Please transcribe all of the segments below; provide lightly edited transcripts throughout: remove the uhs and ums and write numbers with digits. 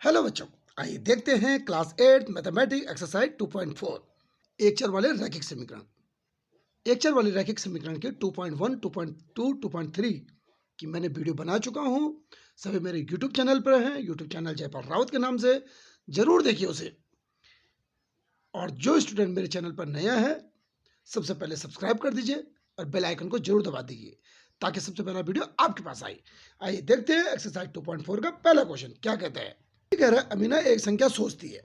Hello बच्चों, आइए देखते हैं क्लास 8 मैथमेटिक्स एक्सरसाइज 2.4 एक चर वाले रैखिक समीकरण। एक चर वाले रैखिक समीकरण के 2.1, 2.2, 2.3 की मैंने वीडियो बना चुका हूं। सभी मेरे यूट्यूब चैनल पर हैं, यूट्यूब चैनल जयपाल राउत के नाम से, जरूर देखिए उसे। और जो स्टूडेंट मेरे चैनल पर नया है, सबसे पहले सब्सक्राइब कर दीजिए और बेल आइकन को जरूर दबा दीजिए ताकि सबसे पहला वीडियो आपके पास आए। आइए देखते हैं एक्सरसाइज 2.4 का पहला क्वेश्चन क्या कहता है। कह रहा है अमीना एक संख्या सोचती है।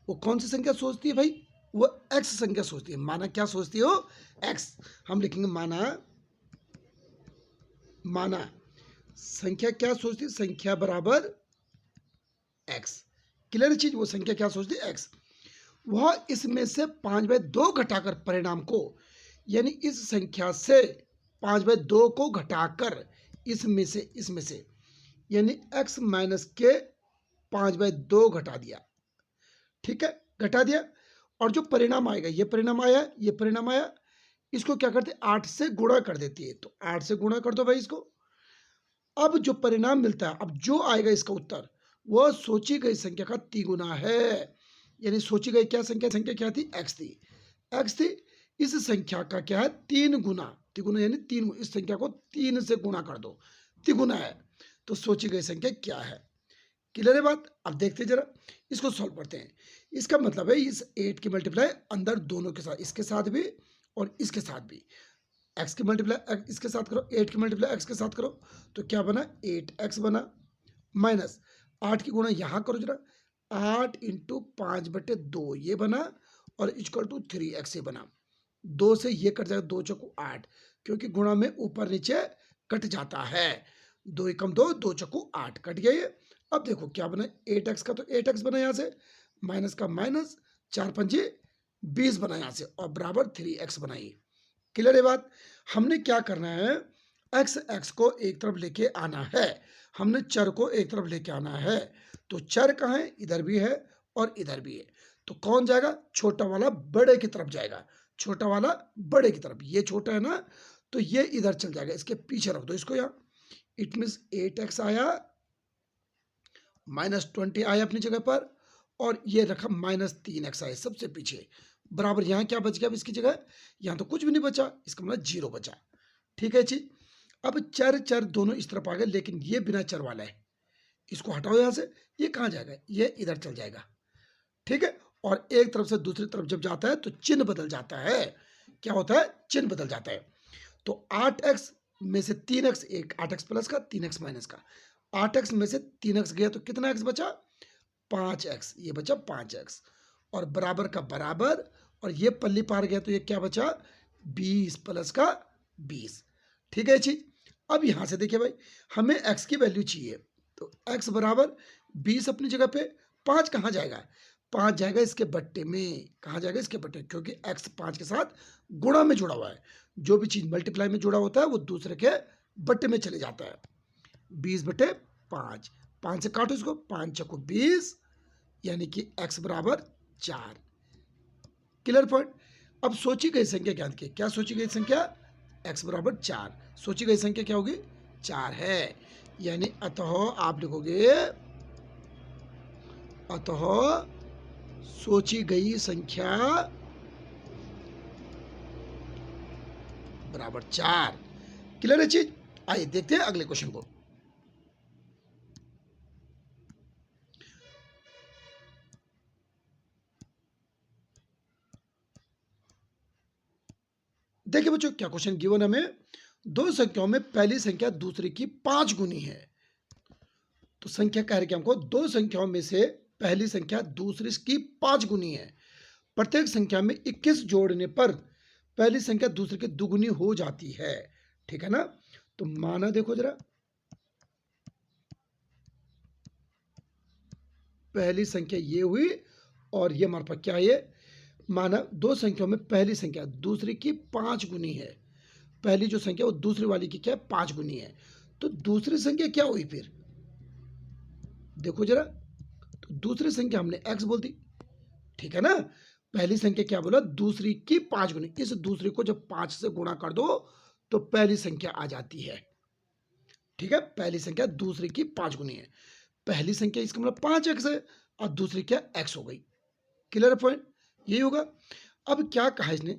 वो कौन सी संख्या सोचती है भाई? वो एक्स संख्या सोचती है। माना क्या सोचती हो? एक्स। हम लिखेंगे माना। माना संख्या क्या सोचती है? संख्या बराबर एक्स। क्लियर चीज, वो संख्या क्या सोचती है? एक्स। वह इसमें से 5/2 घटाकर परिणाम को, यानी इस संख्या से 5/2 को घटाकर इसमें से यानी x माइनस के 5/2 घटा दिया। ठीक है, घटा दिया। और जो परिणाम आएगा, ये परिणाम आया, ये परिणाम आया, इसको क्या करते? 8 से गुणा कर देती है। तो 8 से गुणा कर दो भाई इसको। अब जो परिणाम मिलता है, अब जो आएगा इसका उत्तर, वह सोची गई संख्या का तिगुना है। यानी सोची गई क्या संख्या? संख्या क्या थी? एक्स थी। एक्स थी। इस संख्या का क्या है? 3 गुना। तिगुना यानी 3। इस संख्या को 3 से गुणा कर दो, तिगुना है। तो सोची गई संख्या क्या है? क्लियर है बात? अब देखते जरा इसको सॉल्व करते हैं। इसका मतलब है इस 8 की मल्टीप्लाई अंदर दोनों के साथ, इसके साथ भी और इसके साथ भी। x की मल्टीप्लाई इसके साथ करो, 8 की मल्टीप्लाई x के साथ करो, तो क्या बना? 8x बना। माइनस 8 की गुणा यहाँ करो जरा, 8 इंटू 5/2 ये बना, और इक्वल टू 3x ये बना। 2 से ये कट जाएगा, 2 चौको 8, क्योंकि गुणा में ऊपर नीचे कट जाता है। 2 एकम 2, 2 चौको 8 कट गया ये। अब देखो क्या बना? 8x का तो 8x बना यहाँ से, माइनस का माइनस, 4×5 20 बना यहाँ से, और बराबर 3x बनाइए। क्लियर है बात? हमने क्या करना है? x को एक तरफ लेके आना है। हमने चर को एक तरफ लेके आना है। तो चर कहाँ है? इधर भी है और इधर भी है। तो कौन जाएगा? छोटा वाला बड़े की तरफ जाएगा। छोटा वाला बड़े की तरफ। ये छोटा है ना, तो ये इधर चल जाएगा, इसके पीछे रख दो इसको यहाँ। इट मीन्स 8x आया, -20 आया अपनी जगह पर, और ये रखा -3x आया सबसे पीछे। बराबर यहाँ क्या बच गया अब इसकी जगह? यहाँ तो कुछ भी नहीं बचा, इसका मतलब 0 बचा। ठीक है जी। अब चर चर दोनों इस तरफ आ गए, लेकिन ये बिना चर वाला है, इसको हटाओ यहाँ से। ये कहाँ जाएगा? ये इधर चल जाएगा। ठीक है। और एक तरफ से दूसरी तरफ जब जाता है तो चिन्ह बदल जाता है। क्या होता है? चिन्ह बदल जाता है। तो 8x में से 3x, एक 8x प्लस का, 3x माइनस का। 8x में से 3x गया तो कितना x बचा? 5x। ये बचा 5x, और बराबर का बराबर, और ये पल्ली पार गया तो ये क्या बचा? 20 प्लस का 20। ठीक है जी। अब यहां से देखिए भाई, हमें x की वैल्यू चाहिए, तो x बराबर 20 अपनी जगह पे, 5 कहाँ जाएगा? 5 जाएगा इसके बट्टे में। कहाँ जाएगा? इसके बट्टे, क्योंकि x 5 के साथ गुणा में जुड़ा हुआ है। जो भी चीज मल्टीप्लाई में जुड़ा होता है वो दूसरे के बट्टे में चले जाता है। 20/5, 5 से काटो इसको, 5 चौको 20, यानी कि x बराबर 4। Clear point? अब सोची गई संख्या ज्ञात की। क्या सोची गई संख्या? x बराबर 4। सोची गई संख्या क्या होगी? 4 है। यानी अतः आप लिखोगे, अतः सोची गई संख्या बराबर 4। क्लियर है चीज? आइए देखते हैं अगले क्वेश्चन को। देखिए बच्चों क्या क्वेश्चन गिवन हमें। दो संख्याओं में पहली संख्या दूसरी की 5 गुनी है। तो संख्या कह रही है हमको, दो संख्याओं में से पहली संख्या दूसरी की 5 गुनी है। प्रत्येक संख्या में 21 जोड़ने पर पहली संख्या दूसरी की दुगुनी हो जाती है। ठीक है ना? तो माना देखो जरा, पहली संख्या ये हुई, और ये हमारे पास क्या है? ये माना दो संख्याओं में पहली संख्या दूसरी की 5 गुनी है। पहली जो संख्या वो दूसरी वाली की क्या है? 5 गुनी है। तो दूसरी संख्या क्या हुई फिर? देखो जरा, तो दूसरी संख्या हमने x बोल दी। ठीक है ना? पहली संख्या क्या बोला? दूसरी की 5 गुनी। इस दूसरी को जब 5 से गुणा कर दो तो पहली संख्या आ जाती है। ठीक है? पहली संख्या दूसरी की 5 गुनी है। पहली संख्या इसका मतलब 5x है और दूसरी क्या x हो गई। क्लियर पॉइंट, यही होगा। अब क्या कहा इसने,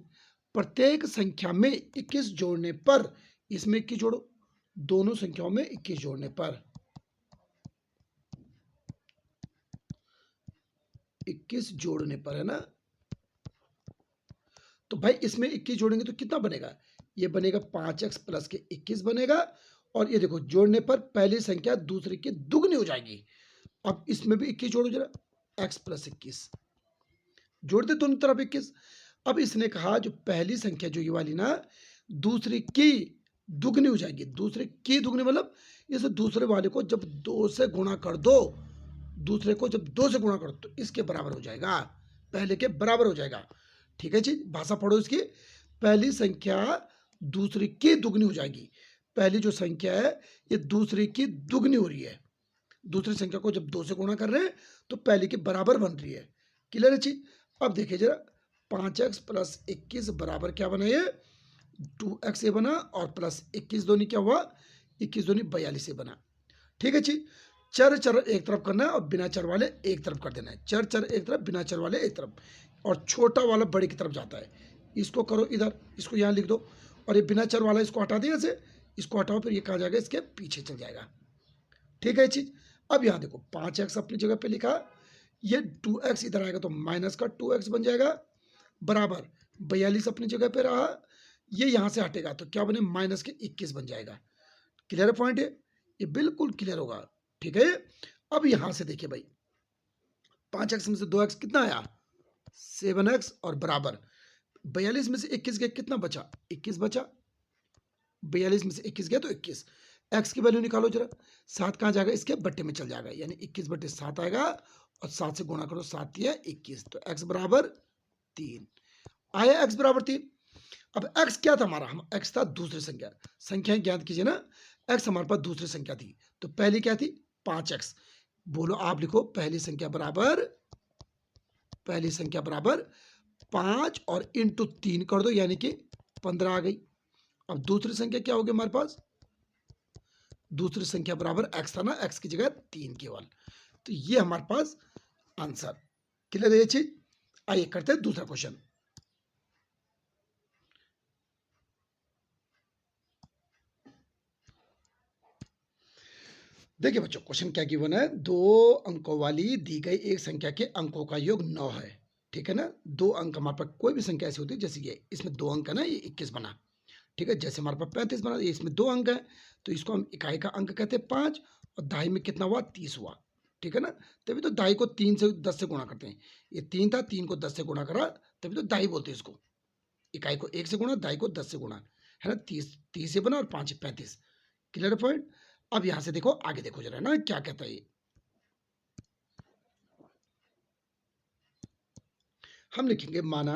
प्रत्येक संख्या में 21 जोड़ने पर, इसमें 21 जोड़ो, दोनों संख्याओं में 21 जोड़ने पर, 21 जोड़ने पर है ना, तो भाई इसमें 21 जोड़ेंगे तो कितना बनेगा, ये बनेगा 5x प्लस के 21 बनेगा। और ये देखो जोड़ने पर पहली संख्या दूसरी की दुगनी हो जाएगी। अब इसमें भी 21 जोड़ो जरा, x प्लस 21 जोड़ दे दोनों तरफ 21। अब इसने कहा जो पहली संख्या जो ये वाली ना, दूसरी की दुगनी हो जाएगी। दूसरे की दुगनी मतलब इस दूसरे वाले को जब 2 से गुणा कर दो, दूसरे को जब 2 से गुणा करो तो इसके बराबर हो जाएगा, पहले के बराबर हो जाएगा। ठीक है जी, भाषा पढ़ो इसकी। पहली संख्या दूसरी की दुगनी हो जाएगी। पहली जो संख्या है ये दूसरी की दुगनी हो रही है। दूसरी संख्या को जब 2 से गुणा कर रहे हैं तो पहली के बराबर बन रही है। क्लियर है जी। अब देखिए जरा, 5x प्लस 21 बराबर क्या बना, ये 2x ये बना, और प्लस 21 दोनी क्या हुआ, 21 दोनी 42 ये बना। ठीक है जी। चर चर एक तरफ करना है और बिना चर वाले एक तरफ कर देना है। चर चर एक तरफ, बिना चर वाले एक तरफ, और छोटा वाला बड़े की तरफ जाता है। इसको करो इधर, इसको यहाँ लिख दो, और ये बिना चर वाला इसको हटा दिया से, इसको हटाओ, फिर ये कहाँ जाएगा, इसके पीछे चल जाएगा। ठीक है चीज। अब यहाँ देखो 5x अपनी जगह पे लिखा, ये 2x इधर आएगा तो माइनस का 2x बन जाएगा, बराबर 42 अपनी जगह पे रहा, ये यहाँ से हटेगा तो क्या बने, माइनस के 21 बन जाएगा। क्लियर पॉइंट है, ये बिल्कुल क्लियर होगा। ठीक है। अब यहां से देखिए भाई, 5x में से 2x कितना आया, 7x, और बराबर 42 में से 21 गया, कितना बचा, 21 बचा। 42 में से 21 गया तो 21। x की वैल्यू निकालो जरा, 7 कहाँ जाएगा, इसके बट्टे में चल जाएगा, यानी 21 बट्टे 7 आएगा, और 7 से गुणा करो, 7 या 21, तो x बराबर 3 आया। x बराबर 3। अब x क्या था हमारा, हम x था दूसरी संख्या, संख्याएं ज्ञात कीजिए ना। x हमारे पास दूसरी संख्या थी, तो पहली क्या थी, 5x। बोलो आप लिखो, पहली संख्या बराबर 5 और इंटू 3 कर दो, यानी कि 15 आ गई। अब दूसरी संख्या क्या होगी हमारे पास, दूसरी संख्या बराबर x था ना, x की जगह 3 केवल, तो ये हमारे पास आंसर। क्लियर है ये चीज। आइए करते हैं दूसरा क्वेश्चन। देखिए बच्चों, क्वेश्चन क्या गिवन है, 2 अंकों वाली दी गई एक संख्या के अंकों का योग 9 है। ठीक है ना, 2 अंक हमारे पास, कोई भी संख्या ऐसी होती है, जैसे ये इसमें 2 अंक है ना, ये 21 बना। ठीक है, जैसे हमारे पास 35 बना, ये इसमें 2 अंक है, तो इसको हम इकाई का अंक कहते हैं 5, और दहाई में कितना हुआ, 30 हुआ। ठीक है ना, तभी तो दहाई को 3 से 10 से गुणा करते हैं। ये 3 था, 3 को 10 से गुणा करा, तभी तो दहाई बोलते हैं इसको। इकाई को 1 से गुणा, दहाई को 10 से गुणा, है ना, 30 से बना, और 5 35। Clear point. अब यहां से देखो, आगे देखो जरा ना क्या कहता है ये। हम लिखेंगे, माना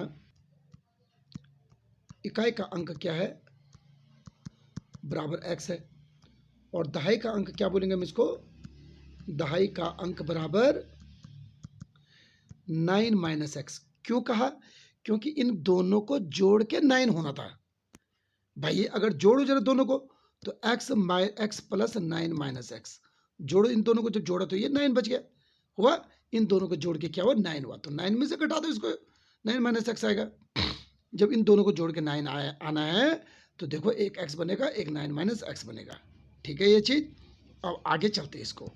इकाई का अंक क्या है, बराबर x है, और दहाई का अंक क्या बोलेंगे हम इसको, दहाई का अंक बराबर 9 माइनस एक्स। क्यों कहा, क्योंकि इन दोनों को जोड़ के 9 होना था। भाई अगर जोड़ो जरा दोनों को, तो x प्लस 9 माइनस एक्स, जोड़ो इन दोनों को, जब जोड़ा तो ये 9 बच गया, हुआ। इन दोनों को जोड़ के क्या हुआ, 9 हुआ, तो 9 में से घटा दो इसको, 9 माइनस एक्स आएगा। जब इन दोनों को जोड़ के 9 आना है, तो देखो एक x बनेगा, एक 9 माइनस एक्स बनेगा। ठीक है ये चीज। अब आगे चलते हैं इसको।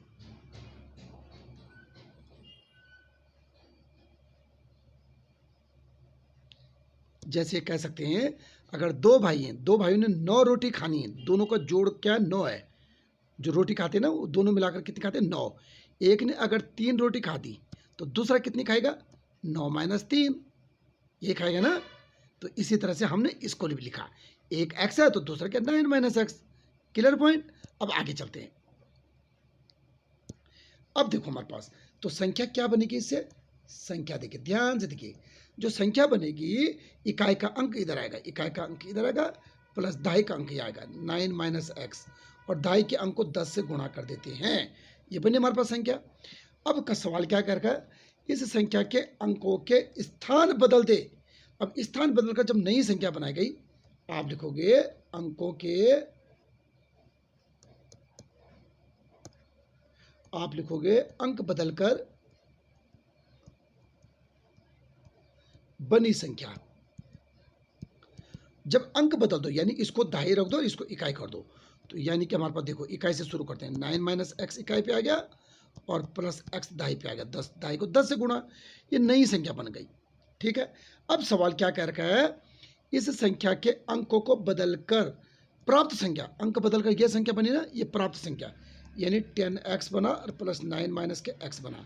जैसे कह सकते हैं, अगर 2 भाई हैं, 2 भाइयों ने 9 रोटी खानी है, दोनों का जोड़ क्या 9 है, जो रोटी खाते हैं ना वो दोनों मिलाकर कितनी खाते हैं, 9। एक ने अगर 3 रोटी खा दी तो दूसरा कितनी खाएगा, 9 माइनस 3, ये खाएगा ना। तो इसी तरह से हमने इसको भी लिखा, एक x है तो दूसरा क्या 9 माइनस एक्स। Clear point. अब आगे चलते हैं। अब देखो हमारे पास तो संख्या क्या बनेगी, इससे संख्या देखिए, ध्यान से देखिए, जो संख्या बनेगी, इकाई का अंक इधर आएगा, इकाई का अंक इधर आएगा, प्लस दहाई का अंक ये आएगा 9 माइनस एक्स, और दहाई के अंक को 10 से गुणा कर देते हैं, ये बने हमारे पास संख्या। अब का सवाल क्या कर रहा है, इस संख्या के अंकों के स्थान बदल दे। अब स्थान बदलकर जब नई संख्या बनाई गई, आप लिखोगे आप लिखोगे अंक बदलकर बनी संख्या। जब अंक बदल दो यानी इसको दहाई रख दो, इसको इकाई कर दो, तो यानी कि हमारे पास देखो इकाई से शुरू करते हैं, 9 माइनस एक्स इकाई पे आ गया और प्लस एक्स दहाई पे आ गया, 10 दहाई को 10 से गुणा, ये नई संख्या बन गई। ठीक है, अब सवाल क्या कह रखा है, इस संख्या के अंकों को बदलकर प्राप्त संख्या, अंक बदलकर यह संख्या बनी ना, ये प्राप्त संख्या यानी 10x बना और प्लस 9 माइनस के x बना।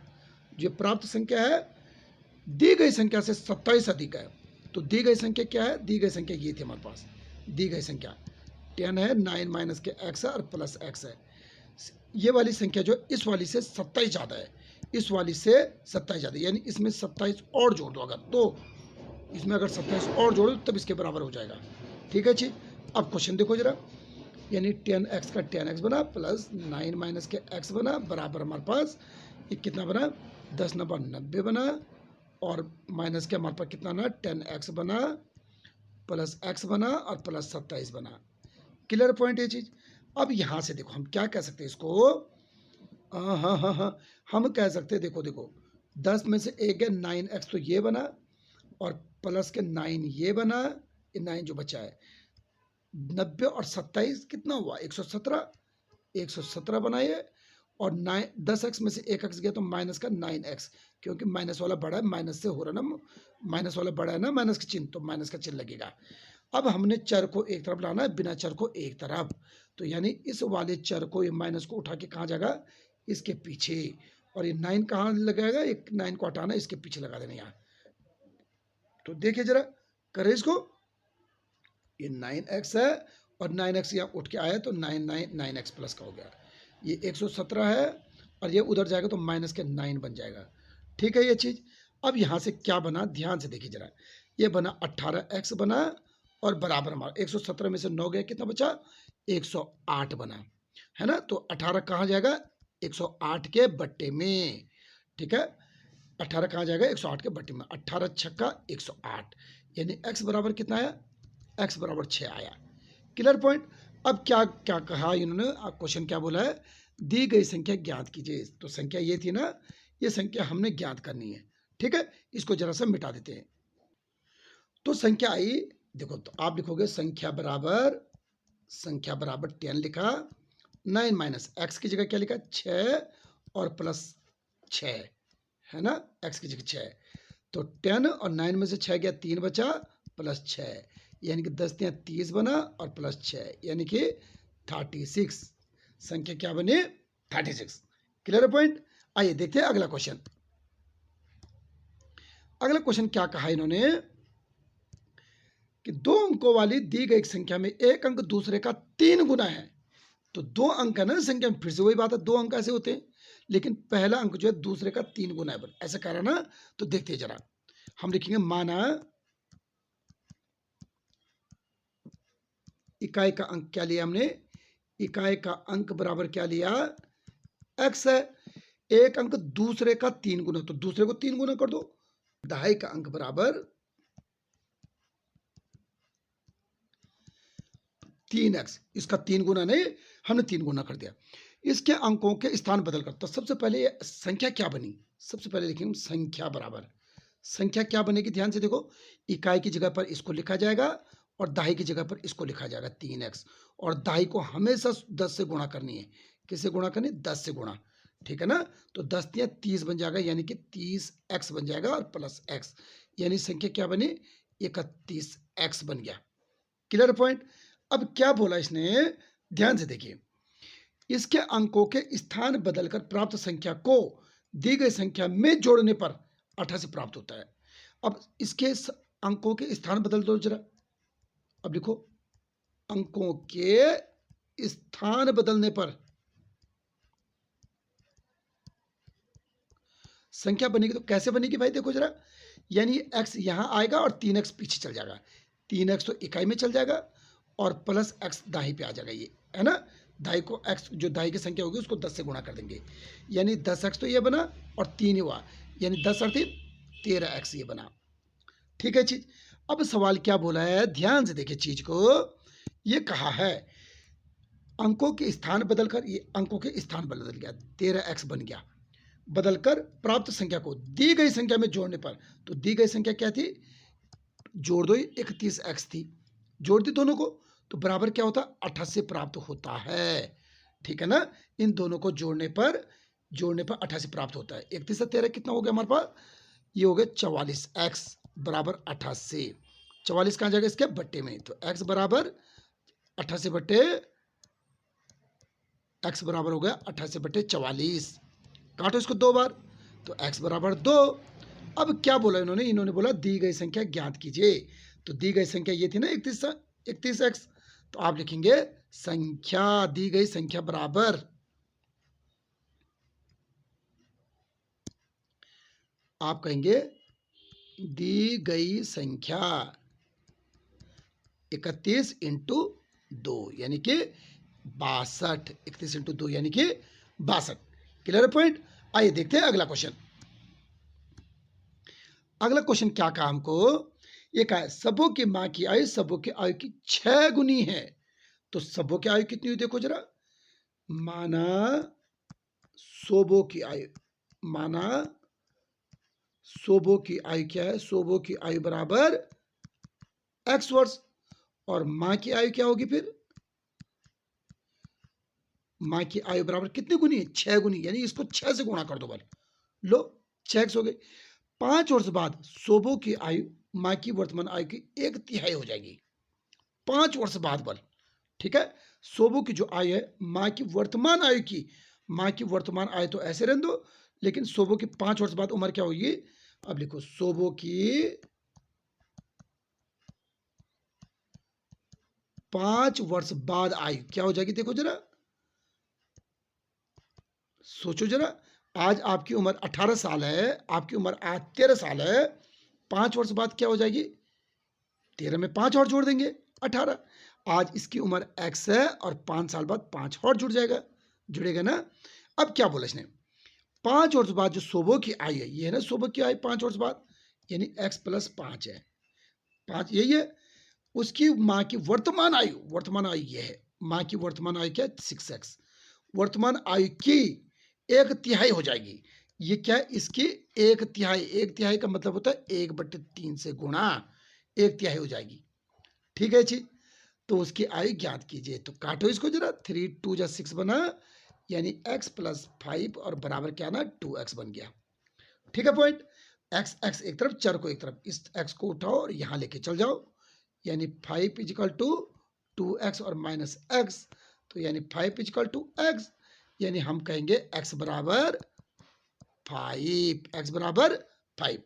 जो प्राप्त संख्या है दी गई संख्या से 27 अधिक है, तो दी गई संख्या क्या है, दी गई संख्या ये थी हमारे पास, दी गई संख्या 10 है, 9 माइनस के x है और प्लस x है। ये वाली संख्या जो इस वाली से 27 ज़्यादा है, इस वाली से 27 ज़्यादा, यानी इसमें 27 और जोड़ दो अगर, तो इसमें अगर 27 और जोड़ो तब इसके बराबर हो जाएगा। ठीक है जी, अब क्वेश्चन देखो जरा, यानी 10x का 10x बना प्लस 9 माइनस के x बना बराबर हमारे पास ये कितना बना, 10 9 90 बना और माइनस के हमारे पास कितना ना 10x बना प्लस x बना और प्लस 27 बना। क्लियर पॉइंट ये चीज़। अब यहाँ से देखो हम क्या कह सकते हैं इसको, हाँ, हम कह सकते हैं, देखो देखो 10 में से एक है 9x, तो ये बना और प्लस के 9 ये बना, ये 9 जो बचा है, 90 और 27 कितना हुआ 117, 117 बनाइए और 9 10x में से 1x गया तो माइनस का 9x, क्योंकि माइनस वाला बड़ा है, माइनस से हो रहा ना, माइनस वाला बड़ा है ना, माइनस का चिन्ह, तो माइनस का चिन्ह लगेगा। अब हमने चर को एक तरफ लाना है, बिना चर को एक तरफ, तो यानी इस वाले चर को, ये माइनस को उठा के कहाँ जाएगा, इसके पीछे, और ये 9 कहाँ लगाएगा, एक 9 को हटाना इसके पीछे लगा देना यहाँ। तो देखिए जरा करें इसको, ये 9x है और 9x यहाँ उठ के आया तो 9x प्लस का हो गया, ये 117 है और ये उधर जाएगा तो माइनस के 9 बन जाएगा। ठीक है ये चीज़। अब यहाँ से क्या बना, ध्यान से देखिए जरा, ये बना 18x बना और बराबर हमारा 117 में से 9 गया, कितना बचा 108 बना, है ना, तो 18 कहाँ जाएगा 108 के बट्टे में। ठीक है, 18 कहाँ जाएगा 108 के बट्टे में, 18 छक्का 108, यानी x बराबर कितना आया, x बराबर 6 आया। Clear point. अब क्या क्या कहा इन्होंने, क्वेश्चन क्या बोला है, दी गई संख्या ज्ञात कीजिए, तो संख्या ये थी ना, ये संख्या हमने ज्ञात करनी है। ठीक है, इसको जरा सा मिटा देते हैं, तो संख्या आई, देखो तो आप लिखोगे संख्या बराबर 10 लिखा, 9 माइनस एक्स की जगह क्या लिखा 6 और प्लस 6, है ना, x की जगह 6, तो 10 और 9 में से 6 गया 3 बचा प्लस 6, यानी कि 10 3 30 बना और प्लस 6 यानी कि 36, संख्या क्या बनी 36। Clear point. आइए देखते हैं अगला क्वेश्चन। अगला क्वेश्चन क्या कहा इन्होंने कि 2 अंकों वाली दी गई संख्या में एक अंक दूसरे का 3 गुना है, तो 2 अंक है ना संख्या में, फिर से वही बात है, 2 अंक ऐसे होते हैं लेकिन पहला अंक जो है दूसरे का 3 गुना है, ऐसा कह रहा ना, तो देखते हैं जरा, हम लिखेंगे माना इकाई का अंक क्या लिया हमने, इकाई का अंक बराबर क्या लिया x है, एक अंक दूसरे का 3 गुना, तो दूसरे को 3 गुना कर दो, दहाई का अंक बराबर 3x, इसका 3 गुना नहीं, हमने 3 गुना कर दिया, इसके अंकों के स्थान बदल कर, तो सबसे पहले संख्या क्या बनी, सबसे पहले लिखेंगे संख्या बराबर, संख्या क्या बनेगी ध्यान से देखो, इकाई की जगह पर इसको लिखा जाएगा और दहाई की जगह पर इसको लिखा जाएगा 3x, और दहाई को हमेशा 10 से गुणा करनी है, किससे गुणा करनी है 10 से गुणा। ठीक है ना, तो 10 या 30 बन जाएगा, यानी कि 30x बन जाएगा और प्लस x, यानी संख्या क्या बनी 31x बन गया। Clear point. अब क्या बोला इसने, ध्यान से देखिए, इसके अंकों के स्थान बदलकर प्राप्त संख्या को दी गई संख्या में जोड़ने पर 18 से प्राप्त होता है। अब इसके अंकों के स्थान बदल दो जरा, अब लिखो अंकों के स्थान बदलने पर संख्या बनेगी, तो कैसे बनेगी भाई देखो जरा, यानी x यहां आएगा और 3x पीछे चल जाएगा, 3x तो इकाई में चल जाएगा और प्लस x दाई पे आ जाएगा, ये है ना, दाई को x जो दाई की संख्या होगी उसको 10 से गुणा कर देंगे, यानी 10x तो ये बना और 3 हुआ, यानी 10 और 3 13x ये बना। ठीक है चीज। अब सवाल क्या बोला है, ध्यान से देखिए चीज को, ये कहा है अंकों के स्थान बदलकर, ये अंकों के स्थान बदल गया, 13x बन गया, बदलकर प्राप्त संख्या को दी गई संख्या में जोड़ने पर, तो दी गई संख्या क्या थी, जोड़ दो, 31x थी, जोड़ दी दोनों को, तो बराबर क्या होता है, 88 प्राप्त होता है। ठीक है ना, इन दोनों को जोड़ने पर 88 प्राप्त होता है। 31 से 13 कितना हो गया हमारे पास, ये हो गया 44x बराबर 88। 44 कहाँ जाएगा, इसके बट्टे में, तो x बराबर 88 बट्टे, x बराबर हो गया 88 बट्टे 44। काटो इसको 2 बार, तो x बराबर 2। अब क्या बोला इन्होंने बोला दी गई संख्या ज्ञात कीजिए। तो दी गई संख्या ये थी ना 31x, तो आप लिखेंगे संख्या, दी गई संख्या बराबर, आप कहेंगे दी गई संख्या 31 इंटू 2 यानी कि 62, 31 इंटू 2 यानी कि 62। Clear point. आइए देखते हैं अगला क्वेश्चन। अगला क्वेश्चन क्या कहा हमको, ये कहा है सबों की मां की आयु सबों की आयु की 6 गुनी है। तो सबों की आयु कितनी हुई देखो जरा, माना सोबों की आयु, माना सोबों की आयु क्या है, सोबों की आयु बराबर x वर्ष, और मां की आयु क्या होगी फिर, मां की आयु बराबर कितनी गुनी है, 6 गुनी, यानी इसको 6 से गुणा कर दो बल, लो 6x हो गई। 5 वर्ष बाद सोबों की आयु मां की वर्तमान आयु की 1/3 हो जाएगी, 5 वर्ष बाद बल। ठीक है, सोबों की जो आयु है मां की वर्तमान आयु की, मां की वर्तमान आयु तो ऐसे रहने दो, लेकिन सोबों की 5 वर्ष बाद उम्र क्या होगी, अब लिखो सोबों की 5 वर्ष बाद आयु क्या हो जाएगी, देखो जरा, सोचो जरा, आज आपकी उम्र 18 साल है, आपकी उम्र आज 13 साल है, 5 वर्ष बाद क्या हो जाएगी, 13 में 5 और जोड़ देंगे 18। आज इसकी उम्र x है और 5 साल बाद 5 और जुड़ेगा ना। अब क्या बोला इसने, 5 वर्ष बाद जो सोबों की आयु है, ये है ना सोबों की आयु 5 वर्ष बाद, यानी x प्लस 5 है, 5 यही है, उसकी मां की वर्तमान आयु ये है, मां की वर्तमान आयु क्या है 6x, वर्तमान आयु की 1/3 हो जाएगी। ये क्या है, इसकी 1/3, 1/3 का मतलब होता है 1/3 से गुणा 1/3 हो जाएगी। ठीक है जी, तो उसकी आयु ज्ञात कीजिए। तो काटो इसको जरा, 3 2 जा 6 बना, यानी x प्लस 5 और बराबर क्या ना 2x बन गया। ठीक है पॉइंट, x एक तरफ, चर को एक तरफ, इस x को उठाओ और यहां लेके चल जाओ, यानी 5 इजिकल टू 2x और माइनस x, तो यानी 5 इजिकल टू x, यानी हम कहेंगे x बराबर 5, x बराबर 5।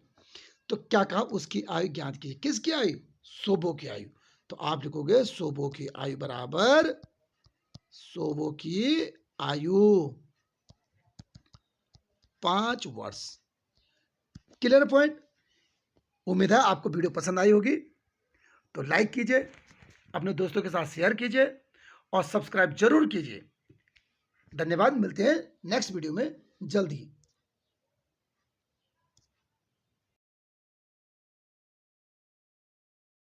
तो क्या कहा, उसकी आयु ज्ञात कीजिए, किसकी आयु, सोबों की आयु। तो आप लिखोगे सोबों की आयु बराबर, सोबों की आयु 5 वर्ष। Clear point. उम्मीद है आपको वीडियो पसंद आई होगी, तो लाइक कीजिए, अपने दोस्तों के साथ शेयर कीजिए और सब्सक्राइब जरूर कीजिए। धन्यवाद, मिलते हैं नेक्स्ट वीडियो में जल्द ही।